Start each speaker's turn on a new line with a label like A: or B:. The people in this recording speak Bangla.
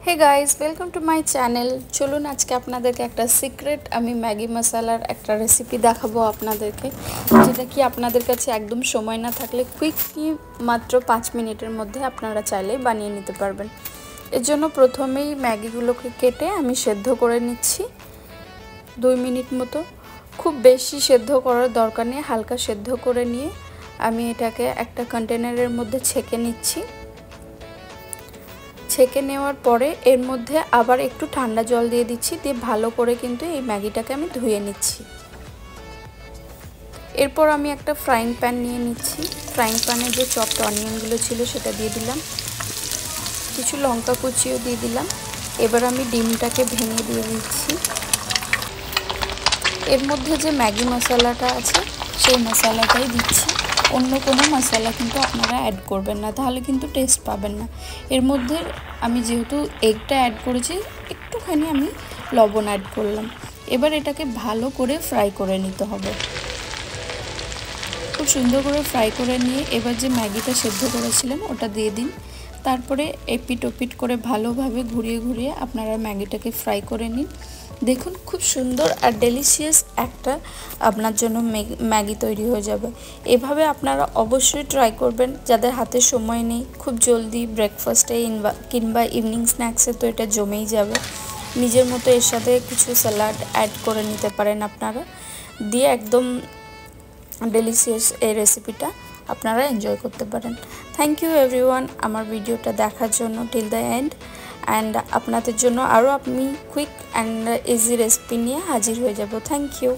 A: Hey guys welcome to my channel. चलुन आज के আপনাদেরকে একটা সিক্রেট আমি ম্যাগি মশলার একটা রেসিপি দেখাবো আপনাদেরকে, যেটা কি আপনাদের কাছে একদম সময় না থাকলে কুইকলি মাত্র 5 মিনিটের মধ্যে আপনারা চাইলে বানিয়ে নিতে পারবেন। এর জন্য প্রথমেই ম্যাগিগুলোকে কেটে আমি সেদ্ধ করে নিচ্ছি 2 মিনিট মতো। খুব বেশি সেদ্ধ করার দরকার নেই, হালকা সেদ্ধ করে নিয়ে আমি এটাকে একটা কন্টেনারের মধ্যে ছেঁকে নিচ্ছি। ছেঁকে নেওয়ার পরে এর মধ্যে আবার একটু ঠান্ডা জল দিয়ে দিচ্ছি, দিয়ে ভালো করে কিন্তু এই ম্যাগিটাকে আমি ধুয়ে নিচ্ছি। এরপর আমি একটা ফ্রাইং প্যান নিয়ে নিচ্ছি। ফ্রাইং প্যানে যে চপড অনিয়নগুলো ছিল সেটা দিয়ে দিলাম, কিছু লঙ্কা কুচিও দিয়ে দিলাম। এবার আমি ডিমটাকে ভেঙে দিয়ে দিচ্ছি। এর মধ্যে যে ম্যাগি মশলাটা আছে সেই মশলাটাই দিচ্ছি, অন্য কোনো মশলা কিন্তু আপনারা অ্যাড করবেন না, তাহলে কিন্তু টেস্ট পাবেন না। এর মধ্যে আমি যেহেতু এগটা অ্যাড করেছি একটুখানি আমি লবণ অ্যাড করলাম। এবার এটাকে ভালো করে ফ্রাই করে নিতে হবে, খুব সুন্দর করে ফ্রাই করে নিয়ে এবার যে ম্যাগিটা সেদ্ধ করেছিলেন ওটা দিয়ে দিন। তারপরে এপিট ওপিট করে ভালোভাবে ঘুরিয়ে ঘুরিয়ে আপনারা ম্যাগিটাকে ফ্রাই করে নিন। দেখুন খুব সুন্দর আর ডেলিশিয়াস একটা আপনার জন্য ম্যাগি তৈরি হয়ে যাবে। এভাবে আপনারা অবশ্যই ট্রাই করবেন, যাদের হাতে সময় নেই, খুব জলদি ব্রেকফাস্টে কিংবা ইভিনিং স্ন্যাক্সে তো এটা জমেই যাবে। নিজের মতো এর সাথে কিছু স্যালাড অ্যাড করে নিতে পারেন আপনারা, দিয়ে একদম ডেলিশিয়াস এই রেসিপিটা আপনারা এনজয় করতে পারেন। থ্যাংক ইউ এভরিওয়ান আমার ভিডিওটা দেখার জন্য টিল দ্য এন্ড। অ্যান্ড আপনাদের জন্য আরও আমি কুইক অ্যান্ড ইজি রেসিপি নিয়ে হাজির হয়ে যাব। Thank you.